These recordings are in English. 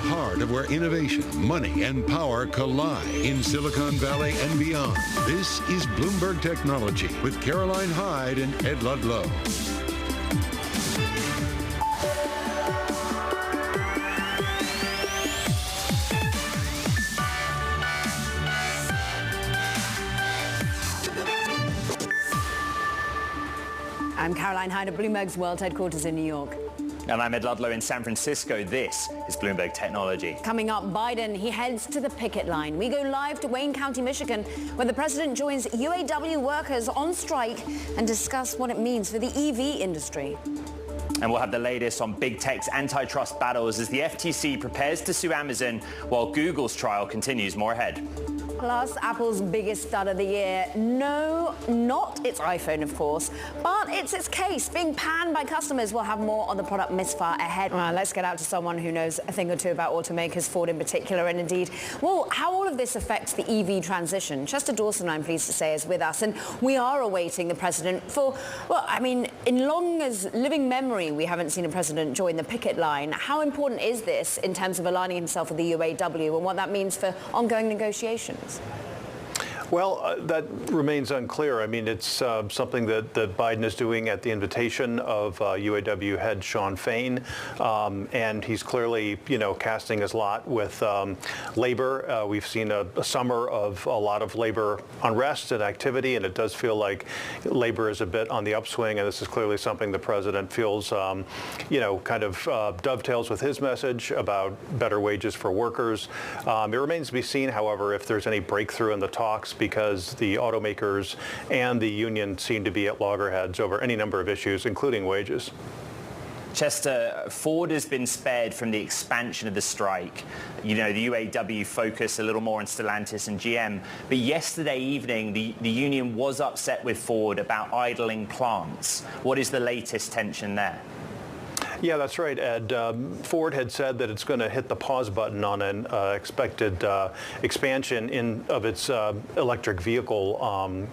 heart of where innovation, money, and power collide in Silicon Valley and beyond. This is Bloomberg Technology with Caroline Hyde and Ed Ludlow. I'm Caroline Hyde at Bloomberg's World Headquarters in New York. And I'm Ed Ludlow in San Francisco. This is Bloomberg Technology. Coming up, Biden, he heads to the picket line. We go live to Wayne County, Michigan, where the president joins UAW workers on strike and discuss what it means for the EV industry. And we'll have the latest on big tech's antitrust battles as the FTC prepares to sue Amazon while Google's trial continues. More ahead. Plus, Apple's biggest stud of the year. No, not its iPhone, of course, but it's its case. Being panned by customers. We'll have more on the product misfire ahead. Well, let's get out to someone who knows a thing or two about automakers, Ford in particular, and indeed, well, how all of this affects the EV transition. Chester Dawson, I'm pleased to say, is with us, and we are awaiting the president for, well, I mean, in long as living memory, we haven't seen a president join the picket line. How important is this in terms of aligning himself with the UAW and what that means for ongoing negotiations? Well, that remains unclear. I mean, it's something that Biden is doing at the invitation of UAW head Shawn Fain, and he's clearly, casting his lot with labor. We've seen a summer of a lot of labor unrest and activity, and it does feel like labor is a bit on the upswing, and this is clearly something the president feels, kind of dovetails with his message about better wages for workers. It remains to be seen, however, if there's any breakthrough in the talks, because the automakers and the union seem to be at loggerheads over any number of issues, including wages. Chester, Ford has been spared from the expansion of the strike. The UAW focused a little more on Stellantis and GM. But yesterday evening, the union was upset with Ford about idling plants. What is the latest tension there? Yeah, that's right, Ed. Ford had said that it's going to hit the pause button on an expected expansion of its electric vehicle,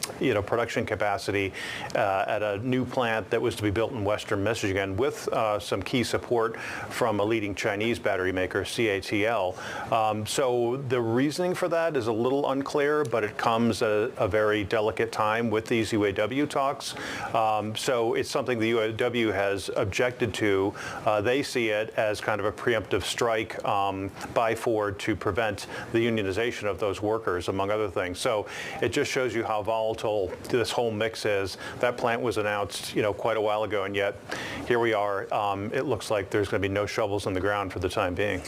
production capacity at a new plant that was to be built in Western Michigan with some key support from a leading Chinese battery maker, CATL. So the reasoning for that is a little unclear, but it comes at a very delicate time with these UAW talks. So it's something the UAW has objected to. They see it as kind of a preemptive strike by Ford to prevent the unionization of those workers, among other things. So it just shows you how volatile this whole mix is. That plant was announced, quite a while ago, and yet here we are. It looks like there's going to be no shovels in the ground for the time being.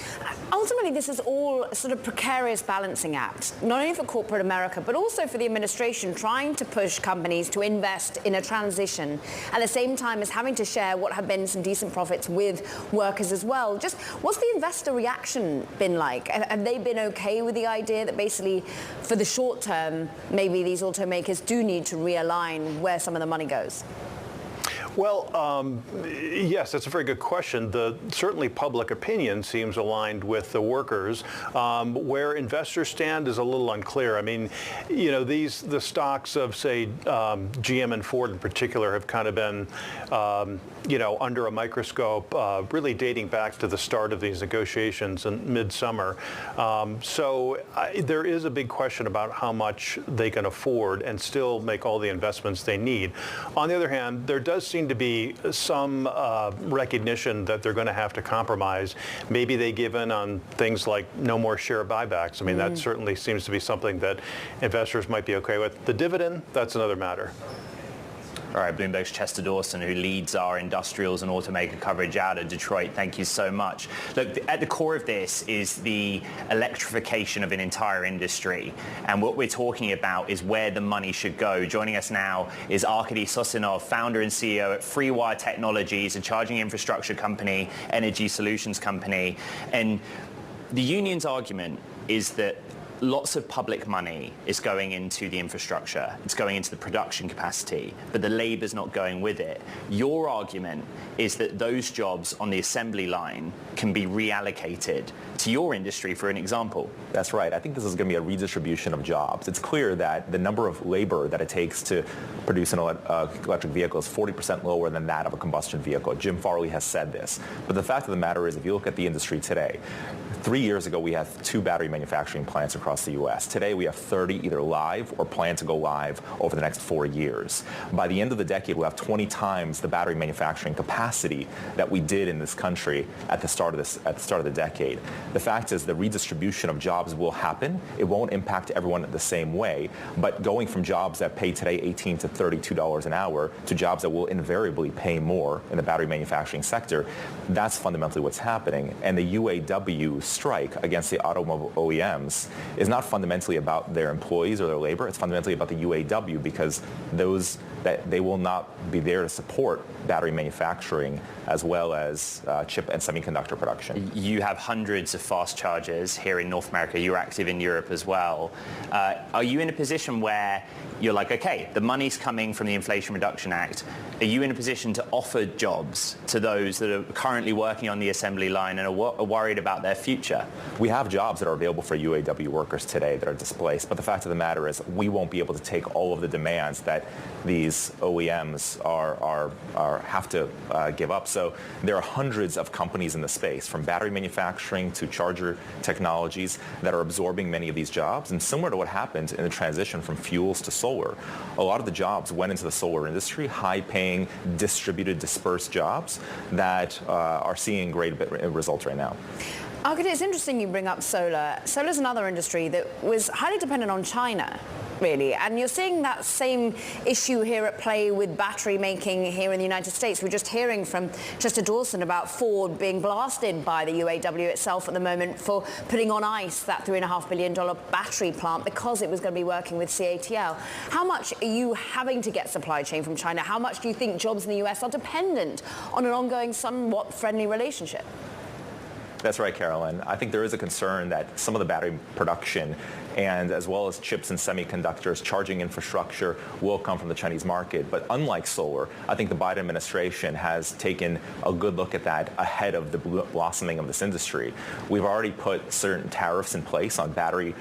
Ultimately, this is all a sort of precarious balancing act, not only for corporate America, but also for the administration trying to push companies to invest in a transition at the same time as having to share what have been some decent profits with workers as well. Just what's the investor reaction been like? Have they been okay with the idea that basically for the short term, maybe these automakers do need to realign where some of the money goes? Well, yes, that's a very good question. Certainly public opinion seems aligned with the workers. Where investors stand is a little unclear. I mean, the stocks of, say, GM and Ford in particular have kind of been, under a microscope, really dating back to the start of these negotiations in midsummer. So there is a big question about how much they can afford and still make all the investments they need. On the other hand, there does seem to be some recognition that they're going to have to compromise. Maybe they give in on things like no more share buybacks. I mean, that certainly seems to be something that investors might be okay with. The dividend, that's another matter. All right, Bloomberg's Chester Dawson, who leads our industrials and automaker coverage out of Detroit. Thank you so much. Look, at the core of this is the electrification of an entire industry. And what we're talking about is where the money should go. Joining us now is Arkady Sosinov, founder and CEO at FreeWire Technologies, a charging infrastructure company, energy solutions company. And the union's argument is that lots of public money is going into the infrastructure. It's going into the production capacity, but the labor's not going with it. Your argument is that those jobs on the assembly line can be reallocated to your industry, for an example. That's right. I think this is going to be a redistribution of jobs. It's clear that the number of labor that it takes to produce an electric vehicle is 40% lower than that of a combustion vehicle. Jim Farley has said this. But the fact of the matter is, if you look at the industry today, 3 years ago, we had 2 battery manufacturing plants across the U.S. Today, we have 30 either live or plan to go live over the next 4 years. By the end of the decade, we'll have 20 times the battery manufacturing capacity that we did in this country at the start of the decade. The fact is, the redistribution of jobs will happen. It won't impact everyone the same way, but going from jobs that pay today $18 to $32 an hour to jobs that will invariably pay more in the battery manufacturing sector, that's fundamentally what's happening. And the UAW strike against the automobile OEMs is not fundamentally about their employees or their labor. It's fundamentally about the UAW, because they will not be there to support battery manufacturing as well as chip and semiconductor production. You have hundreds of fast chargers here in North America. You're active in Europe as well. Are you in a position where you're like, okay, the money's coming from the Inflation Reduction Act. Are you in a position to offer jobs to those that are currently working on the assembly line and are worried about their future? We have jobs that are available for UAW workers today that are displaced, but the fact of the matter is we won't be able to take all of the demands that these OEMs have to give up. So there are hundreds of companies in the space, from battery manufacturing to charger technologies, that are absorbing many of these jobs. And similar to what happened in the transition from fuels to solar, a lot of the jobs went into the solar industry, high-paying, distributed, dispersed jobs that are seeing great results right now. Arkady, it's interesting you bring up solar. Solar is another industry that was highly dependent on China, really. And you're seeing that same issue here at play with battery making here in the United States. We're just hearing from Chester Dawson about Ford being blasted by the UAW itself at the moment for putting on ice that $3.5 billion battery plant because it was going to be working with CATL. How much are you having to get supply chain from China? How much do you think jobs in the US are dependent on an ongoing, somewhat friendly relationship? That's right, Carolyn. I think there is a concern that some of the battery production and as well as chips and semiconductors, charging infrastructure will come from the Chinese market. But unlike solar, I think the Biden administration has taken a good look at that ahead of the blossoming of this industry. We've already put certain tariffs in place on battery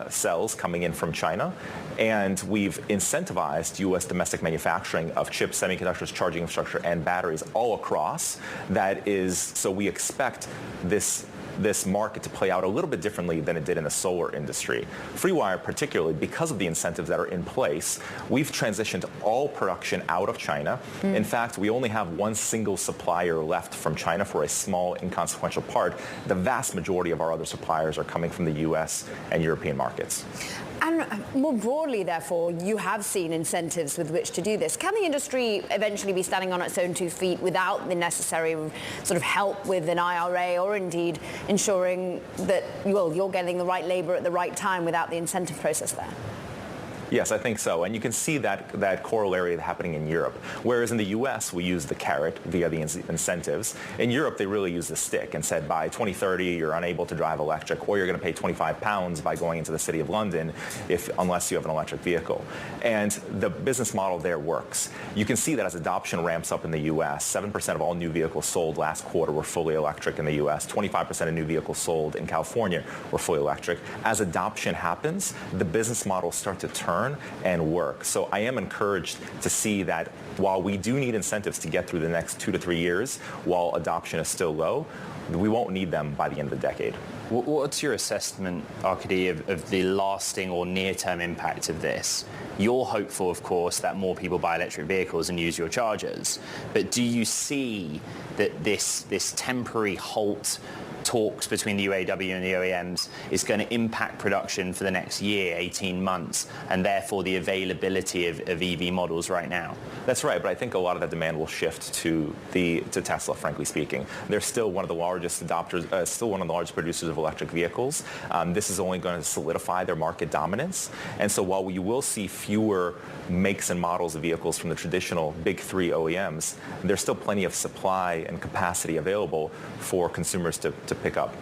cells coming in from China, and we've incentivized U.S. domestic manufacturing of chips, semiconductors, charging infrastructure, and batteries all across. That is, so we expect this market to play out a little bit differently than it did in the solar industry. FreeWire, particularly because of the incentives that are in place, we've transitioned all production out of China. In fact, we only have one single supplier left from China for a small, inconsequential part. The vast majority of our other suppliers are coming from the U.S. and European markets. And more broadly, therefore, you have seen incentives with which to do this. Can the industry eventually be standing on its own 2 feet without the necessary sort of help with an IRA, or indeed ensuring that, well, you're getting the right labor at the right time without the incentive process there? Yes, I think so. And you can see that corollary happening in Europe. Whereas in the U.S., we use the carrot via the incentives. In Europe, they really use the stick and said, by 2030, you're unable to drive electric, or you're going to pay 25 pounds by going into the city of London unless you have an electric vehicle. And the business model there works. You can see that as adoption ramps up in the U.S., 7% of all new vehicles sold last quarter were fully electric in the U.S. 25% of new vehicles sold in California were fully electric. As adoption happens, the business models start to turn and work. So I am encouraged to see that while we do need incentives to get through the next 2 to 3 years, while adoption is still low, we won't need them by the end of the decade. What's your assessment, Arkady, of the lasting or near-term impact of this? You're hopeful, of course, that more people buy electric vehicles and use your chargers. But do you see that this temporary halt talks between the UAW and the OEMs is going to impact production for the next year, 18 months, and therefore the availability of EV models right now? That's right, but I think a lot of that demand will shift to Tesla, frankly speaking. They're still one of the largest adopters, still one of the largest producers of electric vehicles. This is only going to solidify their market dominance. And so while we will see fewer makes and models of vehicles from the traditional big 3 OEMs, there's still plenty of supply and capacity available for consumers to pick up.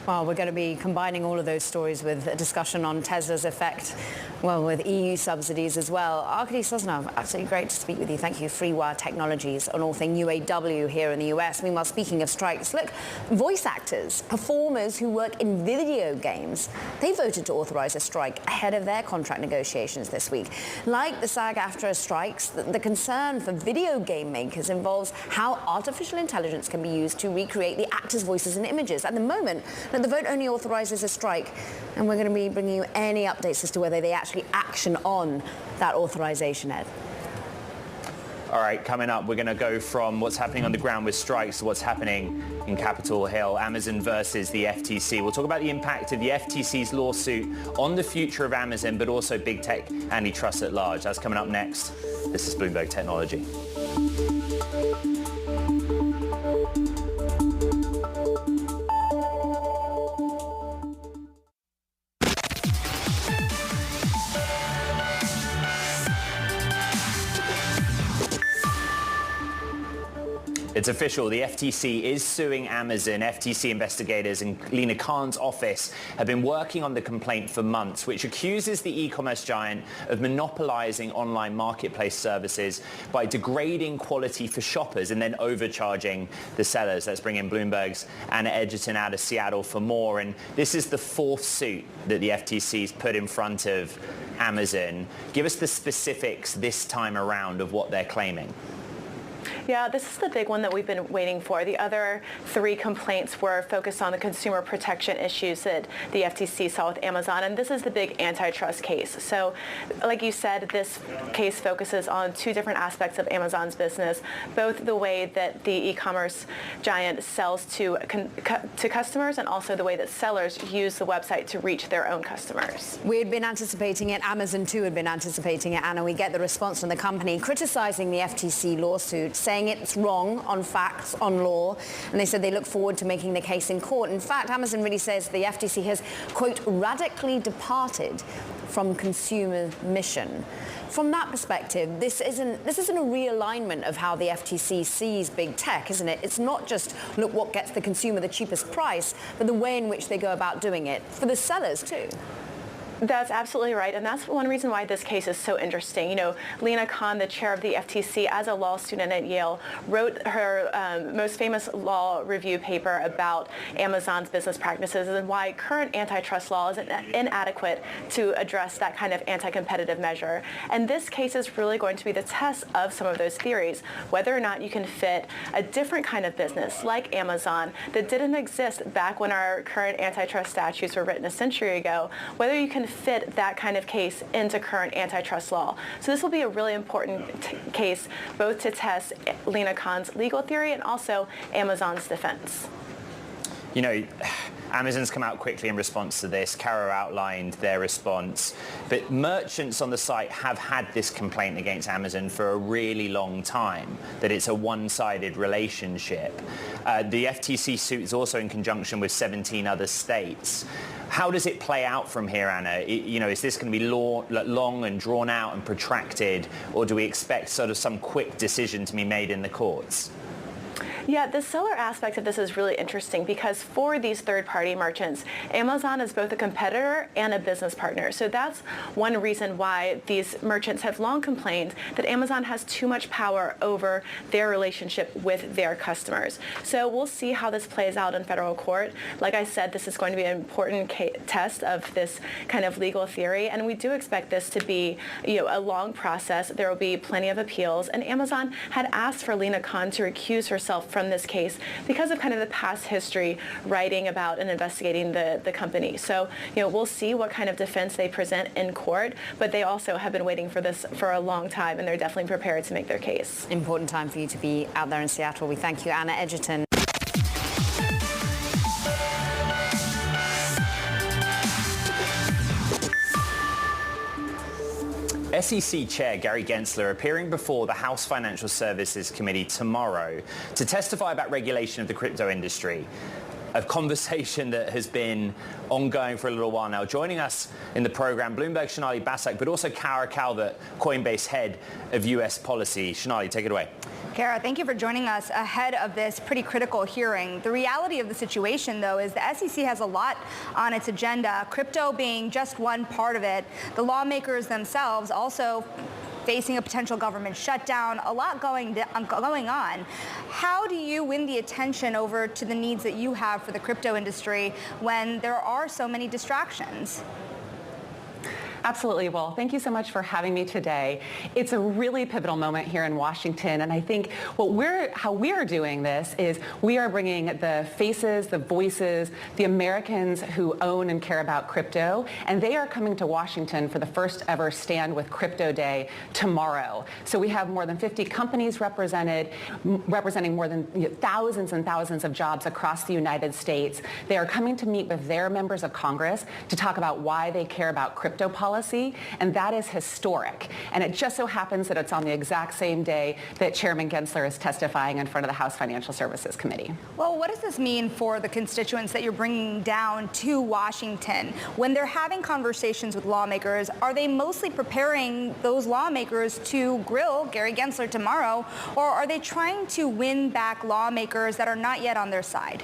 Well, we're going to be combining all of those stories with a discussion on Tesla's effect, well, with EU subsidies as well. Arkady Sosnov, absolutely great to speak with you. Thank you. Freewire Technologies on all things UAW here in the US. Meanwhile, speaking of strikes, look, voice actors, performers who work in video games, they voted to authorize a strike ahead of their contract negotiations this week. Like the SAG-AFTRA strikes, the concern for video game makers involves how artificial intelligence can be used to recreate the actors' voices and images. At the moment, the vote only authorizes a strike, and we're going to be bringing you any updates as to whether they actually action on that authorization, Ed. All right, coming up, we're going to go from what's happening on the ground with strikes to what's happening in Capitol Hill, Amazon versus the FTC. We'll talk about the impact of the FTC's lawsuit on the future of Amazon, but also big tech antitrust at large. That's coming up next. This is Bloomberg Technology. It's official. The FTC is suing Amazon. FTC investigators and Lina Khan's office have been working on the complaint for months, which accuses the e-commerce giant of monopolizing online marketplace services by degrading quality for shoppers and then overcharging the sellers. Let's bring in Bloomberg's Anna Edgerton out of Seattle for more. And this is the fourth suit that the FTC's put in front of Amazon. Give us the specifics this time around of what they're claiming. Yeah, this is the big one that we've been waiting for. The other three complaints were focused on the consumer protection issues that the FTC saw with Amazon, and this is the big antitrust case. So, like you said, this case focuses on two different aspects of Amazon's business, both the way that the e-commerce giant sells to customers and also the way that sellers use the website to reach their own customers. We had been anticipating it. Amazon, too, had been anticipating it, Anna. We get the response from the company criticizing the FTC lawsuit, saying it's wrong on facts, on law, and they said they look forward to making the case in court. In fact, Amazon really says the FTC has, quote, radically departed from consumer mission. From that perspective, this isn't a realignment of how the FTC sees big tech, isn't it? It's not just look what gets the consumer the cheapest price, but the way in which they go about doing it for the sellers too. That's absolutely right, and that's one reason why this case is so interesting. You know, Lina Khan, the chair of the FTC, as a law student at Yale, wrote her most famous law review paper about Amazon's business practices and why current antitrust law is inadequate to address that kind of anti-competitive measure. And this case is really going to be the test of some of those theories, whether or not you can fit a different kind of business like Amazon that didn't exist back when our current antitrust statutes were written a century ago, whether you can fit that kind of case into current antitrust law. So this will be a really important case both to test Lina Khan's legal theory and also Amazon's defense. You know, Amazon's come out quickly in response to this. Caro outlined their response. But merchants on the site have had this complaint against Amazon for a really long time, that it's a one-sided relationship. The FTC suit is also in conjunction with 17 other states. How does it play out from here, Anna? Is this going to be long and drawn out and protracted, or do we expect sort of some quick decision to be made in the courts? Yeah, the seller aspect of this is really interesting because for these third-party merchants, Amazon is both a competitor and a business partner. So that's one reason why these merchants have long complained that Amazon has too much power over their relationship with their customers. So we'll see how this plays out in federal court. Like I said, this is going to be an important test of this kind of legal theory, and we do expect this to be, a long process. There will be plenty of appeals, and Amazon had asked for Lina Khan to recuse herself from this case because of kind of the past history writing about and investigating the company. So, we'll see what kind of defense they present in court, but they also have been waiting for this for a long time, and they're definitely prepared to make their case. Important time for you to be out there in Seattle. We thank you, Anna Edgerton. SEC Chair Gary Gensler appearing before the House Financial Services Committee tomorrow to testify about regulation of the crypto industry. a conversation that has been ongoing for a little while now. Joining us in the program, Bloomberg Sonali Basak, but also Kara Calvert, Coinbase head of U.S. policy. Sonali, take it away. Kara, thank you for joining us ahead of this pretty critical hearing. The reality of the situation, though, is the SEC has a lot on its agenda, crypto being just one part of it. The lawmakers themselves also facing a potential government shutdown, a lot going on. How do you win the attention over to the needs that you have for the crypto industry when there are so many distractions? Absolutely. Well, thank you so much for having me today. It's a really pivotal moment here in Washington, and I think how we are doing this is we are bringing the faces, the voices, the Americans who own and care about crypto, and they are coming to Washington for the first ever Stand with Crypto Day tomorrow. So we have more than 50 companies representing more than thousands and thousands of jobs across the United States. They are coming to meet with their members of Congress to talk about why they care about crypto policy. And that is historic. And it just so happens that it's on the exact same day that Chairman Gensler is testifying in front of the House Financial Services Committee. Well, what does this mean for the constituents that you're bringing down to Washington? When they're having conversations with lawmakers, are they mostly preparing those lawmakers to grill Gary Gensler tomorrow, or are they trying to win back lawmakers that are not yet on their side?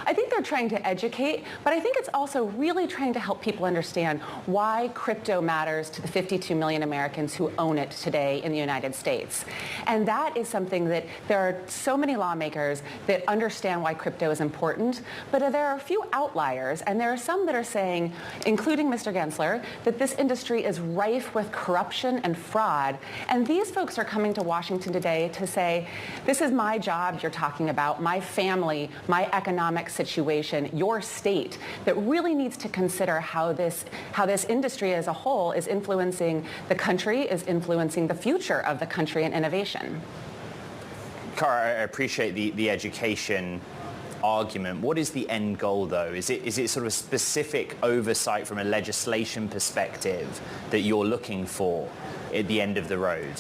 I think they're trying to educate, but I think it's also really trying to help people understand why crypto matters to the 52 million Americans who own it today in the United States. And that is something that there are so many lawmakers that understand why crypto is important, but there are a few outliers, and there are some that are saying, including Mr. Gensler, that this industry is rife with corruption and fraud. And these folks are coming to Washington today to say, this is my job you're talking about, my family, my economic situation, your state, that really needs to consider how this industry as a whole is influencing the country, is influencing the future of the country and innovation. Kara, I appreciate the education argument. What is the end goal, though? Is it sort of specific oversight from a legislation perspective that you're looking for at the end of the road?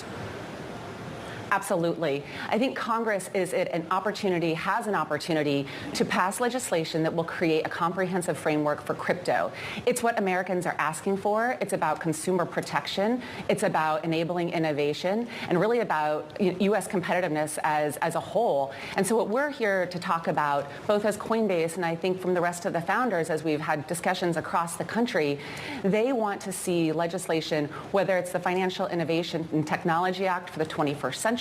Absolutely. I think Congress has an opportunity to pass legislation that will create a comprehensive framework for crypto. It's what Americans are asking for. It's about consumer protection. It's about enabling innovation and really about U.S. competitiveness as a whole. And so what we're here to talk about, both as Coinbase and I think from the rest of the founders, as we've had discussions across the country, they want to see legislation, whether it's the Financial Innovation and Technology Act for the 21st century,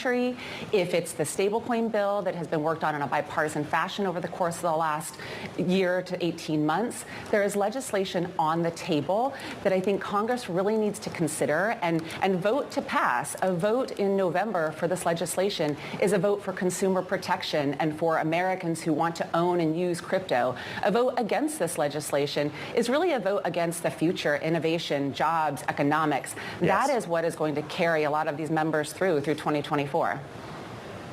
if it's the stablecoin bill that has been worked on in a bipartisan fashion over the course of the last year to 18 months, there is legislation on the table that I think Congress really needs to consider and vote to pass. A vote in November for this legislation is a vote for consumer protection and for Americans who want to own and use crypto. A vote against this legislation is really a vote against the future, innovation, jobs, economics. Yes. That is what is going to carry a lot of these members through 2024.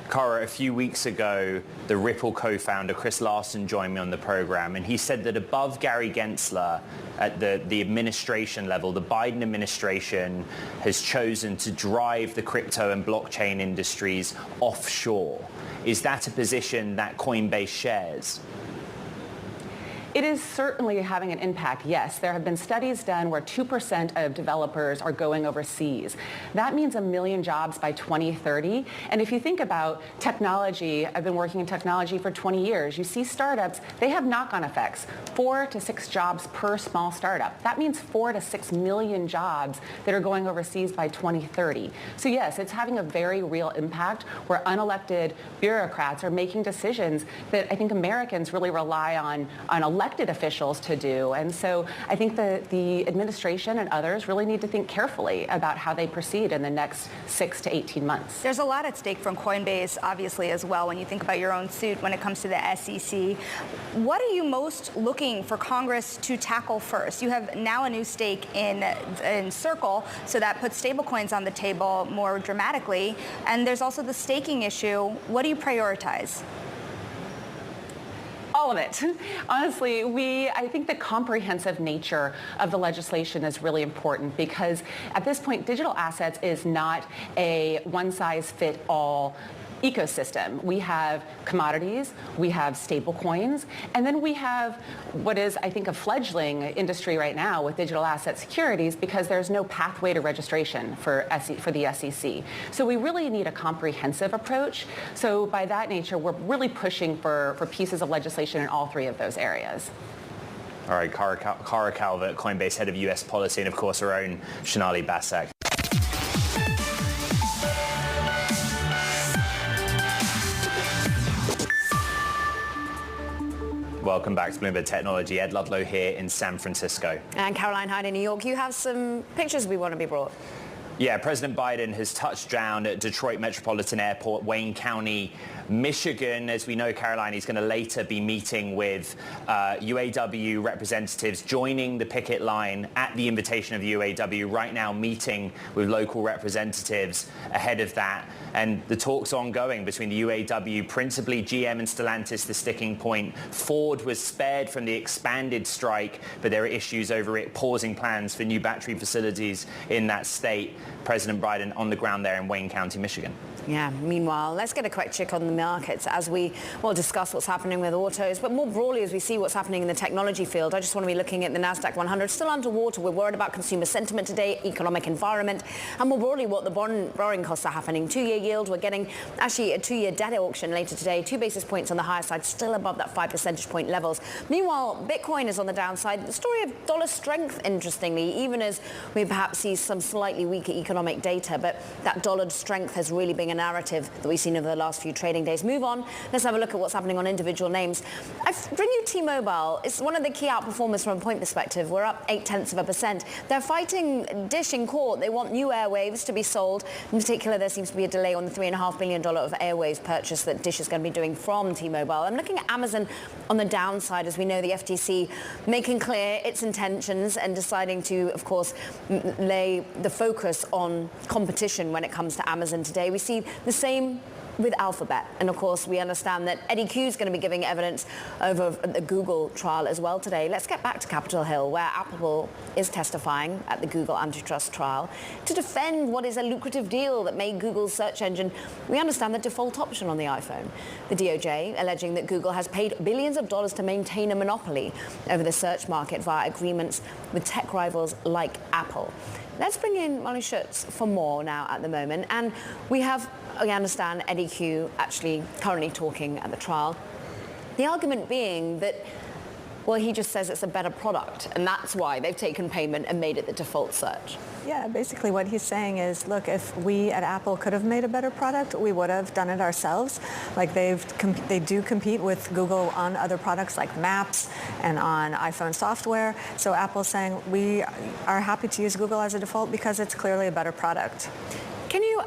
Kara, a few weeks ago, the Ripple co-founder Chris Larsen joined me on the program, and he said that above Gary Gensler at the administration level, the Biden administration has chosen to drive the crypto and blockchain industries offshore. Is that a position that Coinbase shares? It is certainly having an impact, yes. There have been studies done where 2% of developers are going overseas. That means 1 million jobs by 2030. And if you think about technology, I've been working in technology for 20 years. You see startups, they have knock-on effects, 4 to 6 jobs per small startup. That means 4 to 6 million jobs that are going overseas by 2030. So yes, it's having a very real impact where unelected bureaucrats are making decisions that I think Americans really rely on elected officials to do. And so I think the administration and others really need to think carefully about how they proceed in the next 6 to 18 months. There's a lot at stake from Coinbase, obviously, as well, when you think about your own suit when it comes to the SEC. What are you most looking for Congress to tackle first? You have now a new stake in Circle, so that puts stablecoins on the table more dramatically. And there's also the staking issue. What do you prioritize? All of it. Honestly, I think the comprehensive nature of the legislation is really important because at this point, digital assets is not a one-size-fit-all ecosystem. We have commodities, we have stable coins, and then we have what is, I think, a fledgling industry right now with digital asset securities because there's no pathway to registration for the SEC. So we really need a comprehensive approach. So by that nature, we're really pushing for pieces of legislation in all three of those areas. All right, Cara Calvert, Coinbase head of U.S. policy, and of course our own Shonali Basak. Welcome back to Bloomberg Technology. Ed Ludlow here in San Francisco. And Caroline Hyde in New York. You have some pictures we want to be brought. Yeah, President Biden has touched down at Detroit Metropolitan Airport, Wayne County, Michigan. As we know, Caroline, he's going to later be meeting with UAW representatives, joining the picket line at the invitation of UAW. Right now, meeting with local representatives ahead of that. And the talks ongoing between the UAW, principally GM and Stellantis, the sticking point. Ford was spared from the expanded strike, but there are issues over it pausing plans for new battery facilities in that state. President Biden on the ground there in Wayne County, Michigan. Yeah, meanwhile, let's get a quick check on the markets as we discuss what's happening with autos, but more broadly as we see what's happening in the technology field. I just want to be looking at the NASDAQ 100, still underwater. We're worried about consumer sentiment today, economic environment, and more broadly what the borrowing costs are happening. Two-year yield, we're getting actually a two-year debt auction later today, 2 basis points on the higher side, still above that 5 percentage point levels. Meanwhile, Bitcoin is on the downside. The story of dollar strength, interestingly, even as we perhaps see some slightly weaker economic data, but that dollar strength has really been a narrative that we've seen over the last few trading days. Move on. Let's have a look at what's happening on individual names. I bring you T-Mobile. It's one of the key outperformers from a point perspective. We're up 0.8%. They're fighting Dish in court. They want new airwaves to be sold. In particular, there seems to be a delay on the $3.5 billion of airwaves purchase that Dish is going to be doing from T-Mobile. I'm looking at Amazon on the downside, as we know the FTC making clear its intentions and deciding to, of course, lay the focus on competition when it comes to Amazon today. We see the same with Alphabet. And of course, we understand that Eddie Q is going to be giving evidence over the Google trial as well today. Let's get back to Capitol Hill, where Apple is testifying at the Google antitrust trial to defend what is a lucrative deal that made Google's search engine, we understand, the default option on the iPhone. The DOJ alleging that Google has paid billions of dollars to maintain a monopoly over the search market via agreements with tech rivals like Apple. Let's bring in Molly Schutz for more now at the moment. And we understand Eddie Q actually currently talking at the trial. The argument being that, well, he just says it's a better product, and that's why they've taken payment and made it the default search. Yeah, basically what he's saying is, look, if we at Apple could have made a better product, we would have done it ourselves. Like they do compete with Google on other products like Maps and on iPhone software. So Apple's saying we are happy to use Google as a default because it's clearly a better product. Can you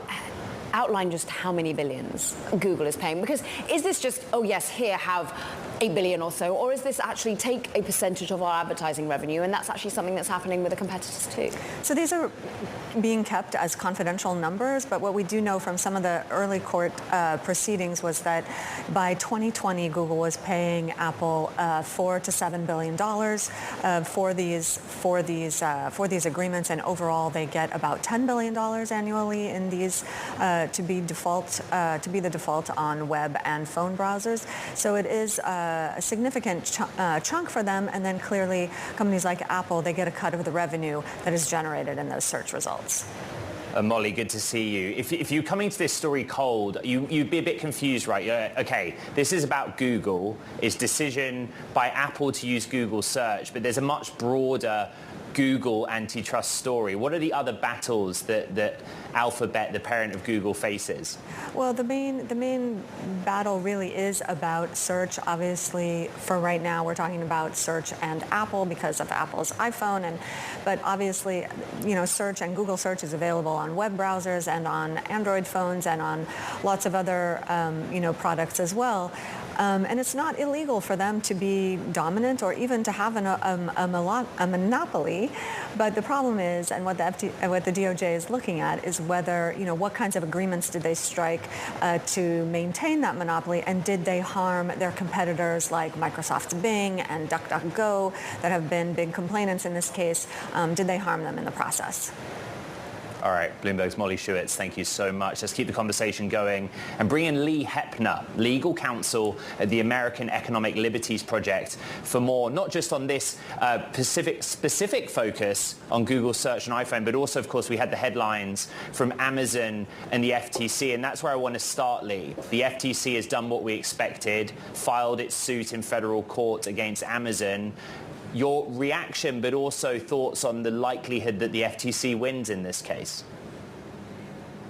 outline just how many billions Google is paying? Because is this just, oh yes, here, have 8 billion or so, or is this actually take a percentage of our advertising revenue, and that's actually something that's happening with the competitors too? So these are being kept as confidential numbers, but what we do know from some of the early court proceedings was that by 2020, Google was paying Apple $4 to $7 billion for these agreements, and overall they get about $10 billion annually in these to be the default on web and phone browsers. So it is a significant chunk for them, and then clearly companies like Apple, they get a cut of the revenue that is generated in those search results. Molly, good to see you. If you're coming to this story cold, you'd be a bit confused, right? Okay, this is about Google. It's decision by Apple to use Google search, but there's a much broader Google antitrust story. What are the other battles that Alphabet, the parent of Google, faces? Well, the main battle really is about search. Obviously, for right now, we're talking about search and Apple because of Apple's iPhone, but obviously, search and Google search is available on web browsers and on Android phones and on lots of other, products as well. And it's not illegal for them to be dominant or even to have a monopoly. But the problem is, and what the DOJ is looking at, is whether, what kinds of agreements did they strike to maintain that monopoly, and did they harm their competitors like Microsoft's Bing and DuckDuckGo that have been big complainants in this case? Did they harm them in the process? All right, Bloomberg's Molly Schewitz, thank you so much. Let's keep the conversation going and bring in Lee Heppner, legal counsel at the American Economic Liberties Project, for more, not just on this specific focus on Google search and iPhone, but also, of course, we had the headlines from Amazon and the FTC, and that's where I want to start, Lee. The FTC has done what we expected, filed its suit in federal court against Amazon. Your reaction, but also thoughts on the likelihood that the FTC wins in this case?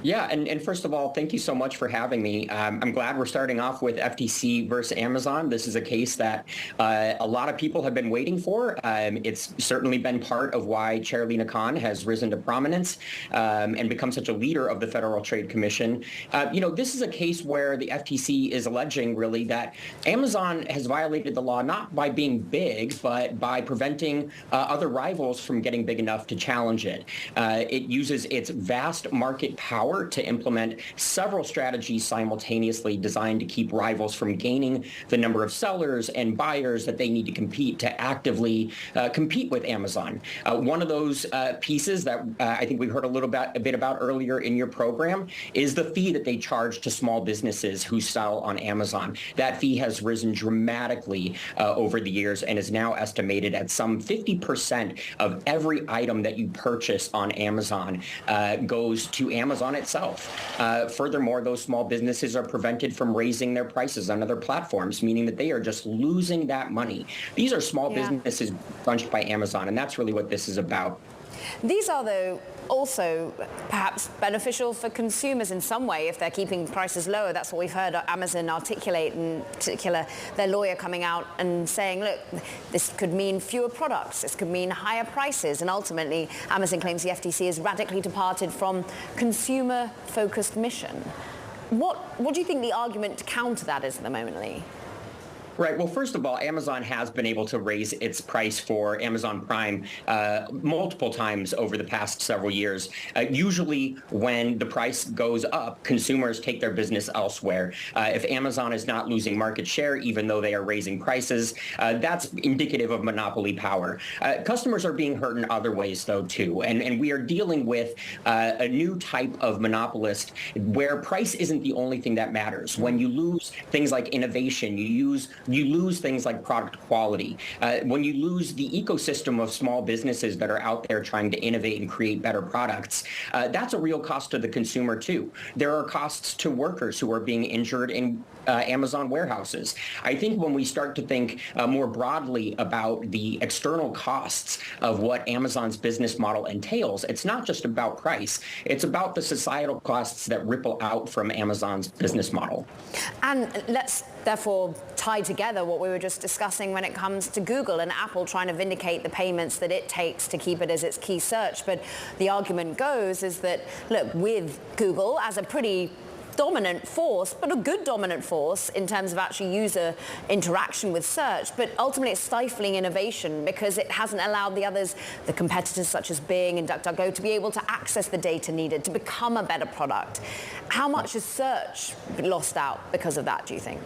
Yeah, and first of all, thank you so much for having me. I'm glad we're starting off with FTC versus Amazon. This is a case that a lot of people have been waiting for. It's certainly been part of why Chair Lina Khan has risen to prominence and become such a leader of the Federal Trade Commission. This is a case where the FTC is alleging really that Amazon has violated the law not by being big, but by preventing other rivals from getting big enough to challenge it. It uses its vast market power to implement several strategies simultaneously designed to keep rivals from gaining the number of sellers and buyers that they need to compete to actively compete with Amazon. One of those pieces that I think we've heard a bit about earlier in your program is the fee that they charge to small businesses who sell on Amazon. That fee has risen dramatically over the years and is now estimated at some 50% of every item that you purchase on Amazon goes to Amazon itself. Furthermore, those small businesses are prevented from raising their prices on other platforms, meaning that they are just losing that money. These are small businesses crunched by Amazon, and that's really what this is about. These are, though, also perhaps beneficial for consumers in some way if they're keeping prices lower. That's what we've heard Amazon articulate, in particular their lawyer coming out and saying, look, this could mean fewer products, this could mean higher prices, and ultimately Amazon claims the FTC has radically departed from consumer-focused mission. What do you think the argument to counter that is at the moment, Lee? Right. Well, first of all, Amazon has been able to raise its price for Amazon Prime multiple times over the past several years. Usually when the price goes up, consumers take their business elsewhere. If Amazon is not losing market share, even though they are raising prices, that's indicative of monopoly power. Customers are being hurt in other ways, though, too. And we are dealing with a new type of monopolist where price isn't the only thing that matters. When you lose things like innovation, you lose things like product quality. When you lose the ecosystem of small businesses that are out there trying to innovate and create better products, that's a real cost to the consumer too. There are costs to workers who are being injured in Amazon warehouses. I think when we start to think more broadly about the external costs of what Amazon's business model entails, it's not just about price. It's about the societal costs that ripple out from Amazon's business model. And let's therefore tie together what we were just discussing when it comes to Google and Apple trying to vindicate the payments that it takes to keep it as its key search. But the argument goes is that, look, with Google as a pretty dominant force, but a good dominant force in terms of actually user interaction with search, but ultimately it's stifling innovation because it hasn't allowed the others, the competitors such as Bing and DuckDuckGo, to be able to access the data needed to become a better product. How much has search lost out because of that, do you think?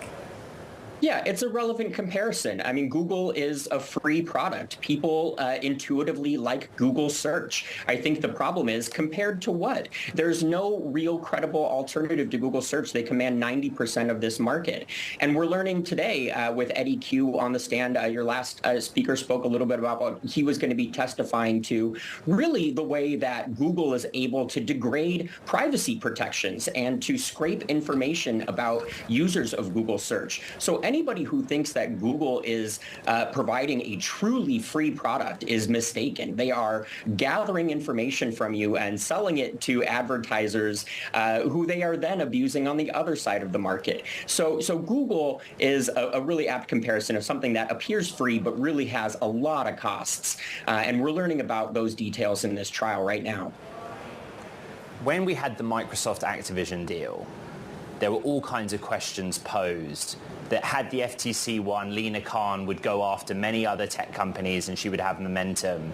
Yeah, it's a relevant comparison. I mean, Google is a free product. People intuitively like Google search. I think the problem is compared to what? There's no real credible alternative to Google search. They command 90% of this market. And we're learning today with Eddie Q on the stand, your last speaker spoke a little bit about what he was going to be testifying to, really the way that Google is able to degrade privacy protections and to scrape information about users of Google search. So anybody who thinks that Google is providing a truly free product is mistaken. They are gathering information from you and selling it to advertisers who they are then abusing on the other side of the market. So Google is a really apt comparison of something that appears free but really has a lot of costs. And we're learning about those details in this trial right now. When we had the Microsoft Activision deal, there were all kinds of questions posed that had the FTC won, Lina Khan would go after many other tech companies and she would have momentum.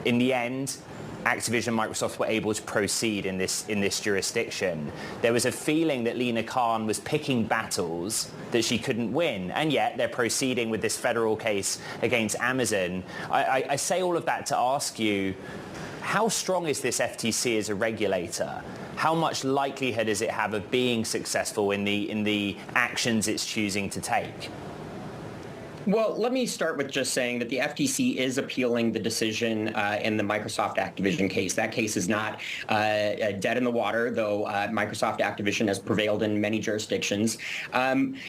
In the end, Activision and Microsoft were able to proceed in this jurisdiction. There was a feeling that Lina Khan was picking battles that she couldn't win, and yet they're proceeding with this federal case against Amazon. I say all of that to ask you, How strong is this FTC as a regulator? How much likelihood does it have of being successful in the actions it's choosing to take? Well, let me start with just saying that the FTC is appealing the decision in the Microsoft Activision case. That case is not dead in the water, though Microsoft Activision has prevailed in many jurisdictions.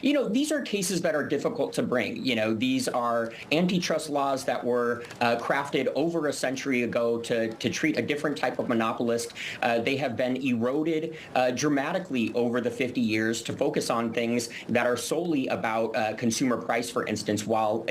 These are cases that are difficult to bring. These are antitrust laws that were crafted over a century ago to treat a different type of monopolist. They have been eroded dramatically over the 50 years to focus on things that are solely about consumer price, for instance, while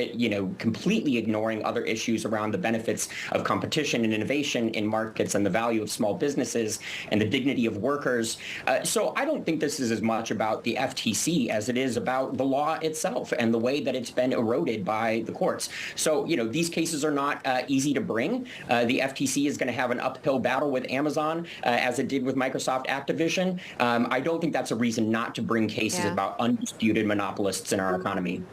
completely ignoring other issues around the benefits of competition and innovation in markets and the value of small businesses and the dignity of workers. So I don't think this is as much about the FTC as it is about the law itself and the way that it's been eroded by the courts. So, these cases are not easy to bring. The FTC is going to have an uphill battle with Amazon, as it did with Microsoft Activision. I don't think that's a reason not to bring cases about undisputed monopolists in our economy.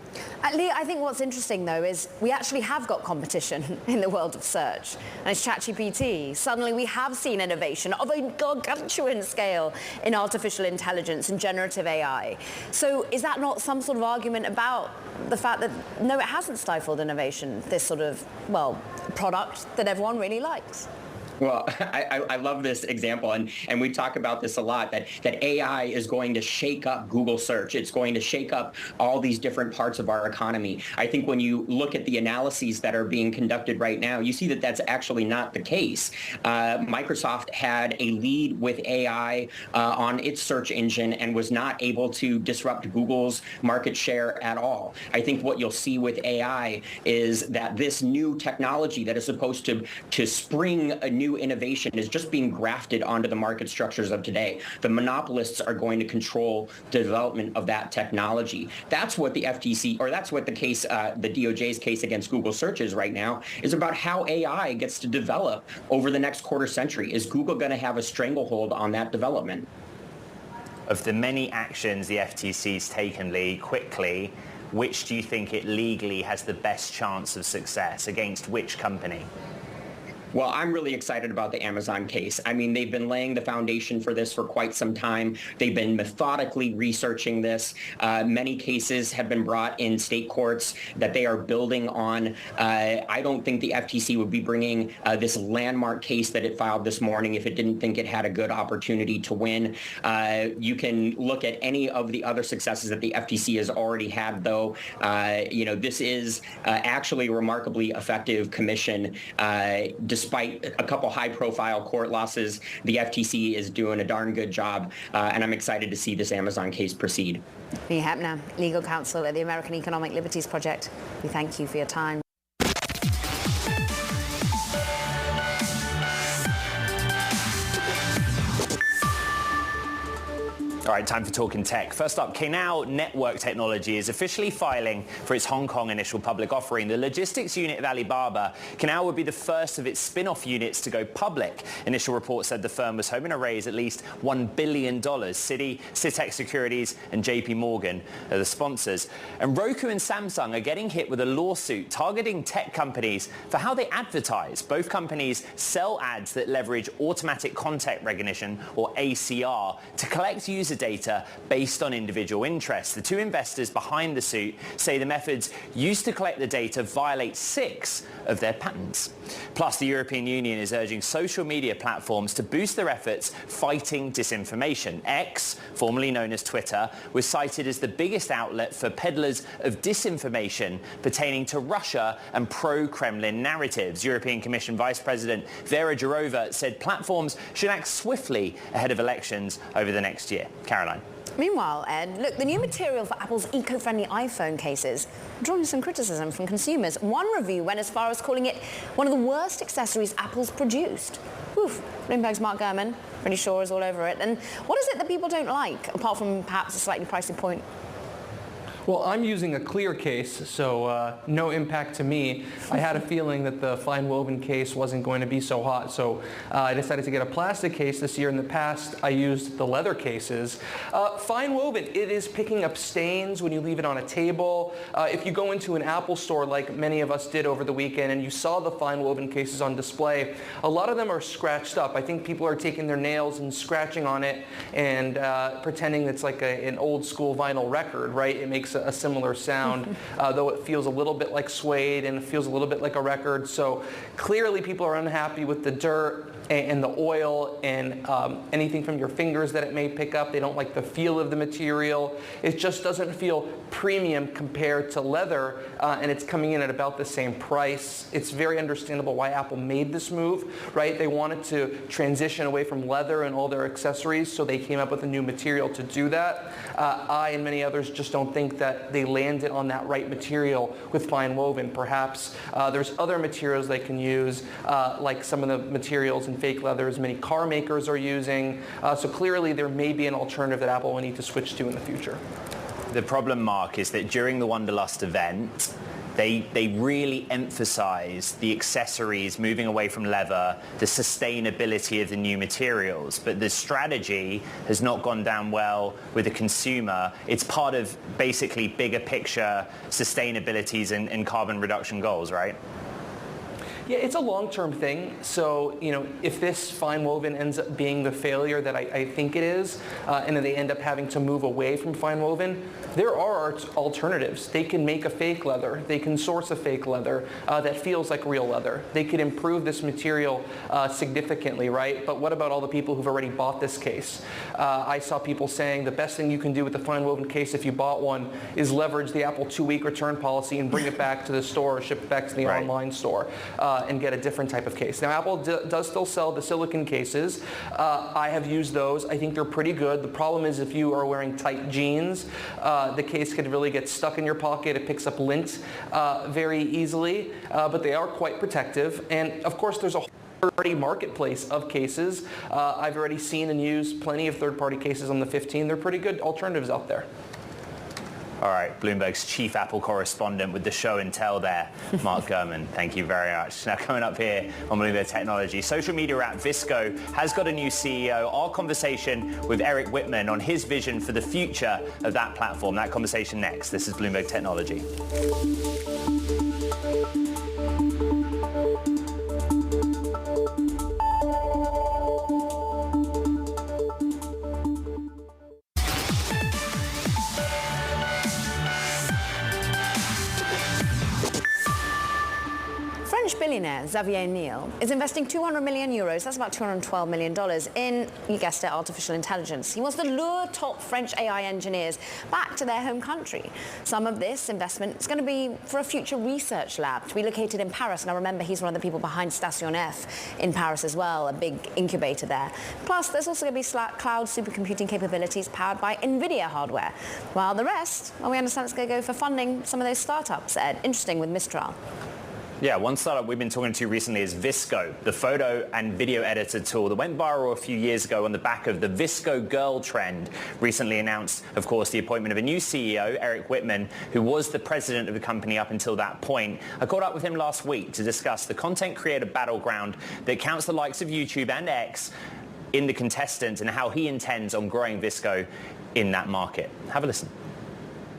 Lee, I think what's interesting, though, is we actually have got competition in the world of search, and it's ChatGPT. Suddenly, we have seen innovation of a gargantuan scale in artificial intelligence and generative AI. So is that not some sort of argument about the fact that, no, it hasn't stifled innovation, this sort of, product that everyone really likes? Well, I love this example, and we talk about this a lot, that AI is going to shake up Google search. It's going to shake up all these different parts of our economy. I think when you look at the analyses that are being conducted right now, you see that that's actually not the case. Microsoft had a lead with AI on its search engine and was not able to disrupt Google's market share at all. I think what you'll see with AI is that this new technology that is supposed to spring a new innovation is just being grafted onto the market structures of today. The monopolists are going to control the development of that technology. That's what the FTC, or that's what the case, the DOJ's case against Google search is right now, is about how AI gets to develop over the next quarter century. Is Google going to have a stranglehold on that development? Of the many actions the FTC's taken, Lee, quickly, which do you think it legally has the best chance of success? Against which company? Well, I'm really excited about the Amazon case. I mean, they've been laying the foundation for this for quite some time. They've been methodically researching this. Many cases have been brought in state courts that they are building on. I don't think the FTC would be bringing this landmark case that it filed this morning if it didn't think it had a good opportunity to win. You can look at any of the other successes that the FTC has already had, though. This is actually a remarkably effective commission. Despite a couple high-profile court losses, the FTC is doing a darn good job, and I'm excited to see this Amazon case proceed. Lee Hepner, legal counsel at the American Economic Liberties Project. We thank you for your time. All right, time for Talking Tech. First up, Canal Network Technology is officially filing for its Hong Kong initial public offering. The logistics unit of Alibaba, Canal would be the first of its spin-off units to go public. Initial reports said the firm was hoping to raise at least $1 billion. Citi, Citec Securities and JP Morgan are the sponsors. And Roku and Samsung are getting hit with a lawsuit targeting tech companies for how they advertise. Both companies sell ads that leverage automatic content recognition, or ACR, to collect user data based on individual interests. The two investors behind the suit say the methods used to collect the data violate 6 of their patents. Plus, the European Union is urging social media platforms to boost their efforts fighting disinformation. X, formerly known as Twitter, was cited as the biggest outlet for peddlers of disinformation pertaining to Russia and pro-Kremlin narratives. European Commission Vice President Vera Jourova said platforms should act swiftly ahead of elections over the next year. Caroline. Meanwhile, Ed, look, the new material for Apple's eco-friendly iPhone cases drawing some criticism from consumers. One review went as far as calling it one of the worst accessories Apple's produced. Oof, Bloomberg's Mark Gurman, pretty sure, is all over it. And what is it that people don't like, apart from perhaps a slightly pricey point? Well, I'm using a clear case, so no impact to me. I had a feeling that the fine woven case wasn't going to be so hot, so I decided to get a plastic case this year. In the past, I used the leather cases. Fine woven, it is picking up stains when you leave it on a table. If you go into an Apple store like many of us did over the weekend and you saw the fine woven cases on display, a lot of them are scratched up. I think people are taking their nails and scratching on it and pretending it's like an old school vinyl record, right? It makes a similar sound, though it feels a little bit like suede and it feels a little bit like a record. So clearly people are unhappy with the dirt and the oil and anything from your fingers that it may pick up. They don't like the feel of the material. It just doesn't feel premium compared to leather, and it's coming in at about the same price. It's very understandable why Apple made this move, right? They wanted to transition away from leather and all their accessories, so they came up with a new material to do that. I and many others just don't think that they landed on that right material with fine woven. Perhaps there's other materials they can use, like some of the materials in fake leathers many car makers are using. So clearly there may be an alternative that Apple will need to switch to in the future. The problem, Mark, is that during the Wanderlust event, they really emphasized the accessories, moving away from leather, the sustainability of the new materials. But the strategy has not gone down well with the consumer. It's part of basically bigger picture sustainabilities and carbon reduction goals, right? Yeah, it's a long-term thing. So, if this fine woven ends up being the failure that I think it is, and then they end up having to move away from fine woven, there are alternatives. They can make a fake leather. They can source a fake leather that feels like real leather. They could improve this material significantly, right? But what about all the people who've already bought this case? I saw people saying the best thing you can do with the fine woven case if you bought one is leverage the Apple 2-week return policy and bring it back to the store or ship it back to the online store. And get a different type of case. Now, Apple does still sell the silicone cases. I have used those. I think they're pretty good. The problem is if you are wearing tight jeans, the case could really get stuck in your pocket. It picks up lint very easily, but they are quite protective. And of course, there's a already marketplace of cases. I've already seen and used plenty of third-party cases on the 15. They're pretty good alternatives out there. All right, Bloomberg's chief Apple correspondent with the show and tell there, Mark Gurman. Thank you very much. Now, coming up here on Bloomberg Technology, social media app Visco has got a new CEO. Our conversation with Eric Whitman on his vision for the future of that platform. That conversation next. This is Bloomberg Technology. French billionaire Xavier Niel is investing 200 million euros, that's about $212 million, in, you guessed it, artificial intelligence. He wants to lure top French AI engineers back to their home country. Some of this investment is going to be for a future research lab to be located in Paris. Now remember, he's one of the people behind Station F in Paris as well, a big incubator there. Plus, there's also going to be cloud supercomputing capabilities powered by NVIDIA hardware. While the rest, well, we understand it's going to go for funding some of those startups, Ed. Interesting with Mistral. Yeah, one startup we've been talking to recently is Visco, the photo and video editor tool that went viral a few years ago on the back of the Visco girl trend. Recently announced, of course, the appointment of a new CEO, Eric Whitman, who was the president of the company up until that point. I caught up with him last week to discuss the content creator battleground that counts the likes of YouTube and X in the contestants and how he intends on growing Visco in that market. Have a listen.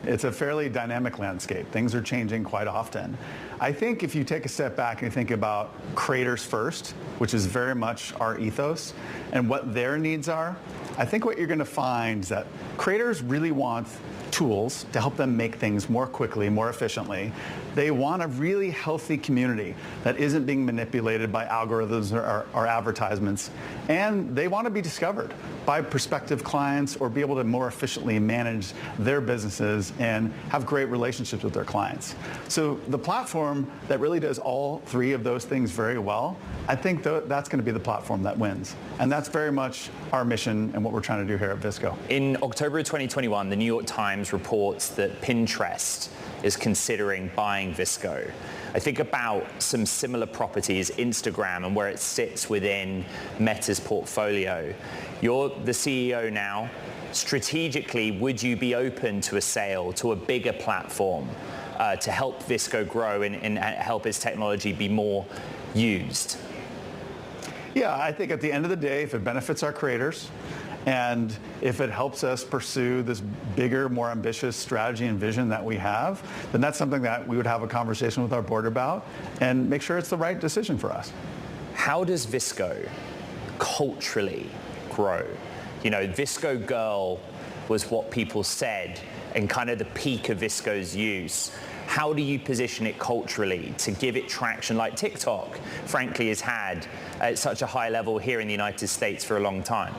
It's a fairly dynamic landscape. Things are changing quite often. I think if you take a step back and think about creators first, which is very much our ethos, and what their needs are, I think what you're going to find is that creators really want tools to help them make things more quickly, more efficiently. They want a really healthy community that isn't being manipulated by algorithms or advertisements. And they want to be discovered by prospective clients or be able to more efficiently manage their businesses and have great relationships with their clients. So the platform that really does all three of those things very well, I think that's going to be the platform that wins. And that's very much our mission and what we're trying to do here at Visco. In October of 2021, the New York Times reports that Pinterest is considering buying Visco. I think about some similar properties, Instagram, and where it sits within Meta's portfolio. You're the CEO now. Strategically, would you be open to a sale to a bigger platform to help Visco grow and help its technology be more used? Yeah, I think at the end of the day, if it benefits our creators, and if it helps us pursue this bigger, more ambitious strategy and vision that we have, then that's something that we would have a conversation with our board about and make sure it's the right decision for us. How does Visco culturally grow? You know, Visco Girl was what people said and kind of the peak of Visco's use. How do you position it culturally to give it traction like TikTok, frankly, has had at such a high level here in the United States for a long time?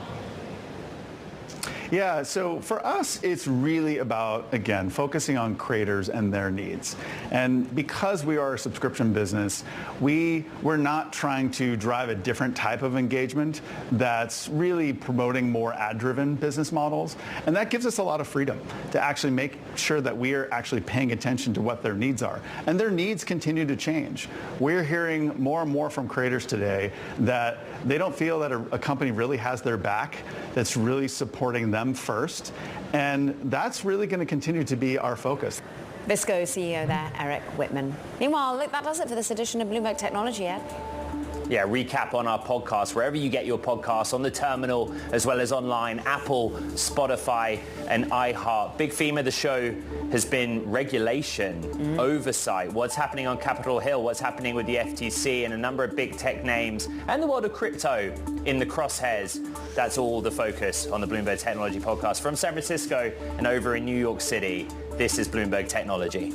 Yeah, so for us, it's really about, again, focusing on creators and their needs. And because we are a subscription business, we're not trying to drive a different type of engagement that's really promoting more ad-driven business models. And that gives us a lot of freedom to actually make sure that we are actually paying attention to what their needs are. And their needs continue to change. We're hearing more and more from creators today that they don't feel that a company really has their back, that's really supporting them first. And that's really going to continue to be our focus. Visco CEO there, Eric Whitman. Meanwhile, look, that does it for this edition of Bloomberg Technology, Ed. Yeah, recap on our podcast, wherever you get your podcasts, on the terminal as well as online, Apple, Spotify, and iHeart. Big theme of the show has been regulation, oversight, what's happening on Capitol Hill, what's happening with the FTC, and a number of big tech names, and the world of crypto in the crosshairs. That's all the focus on the Bloomberg Technology podcast. From San Francisco and over in New York City, this is Bloomberg Technology.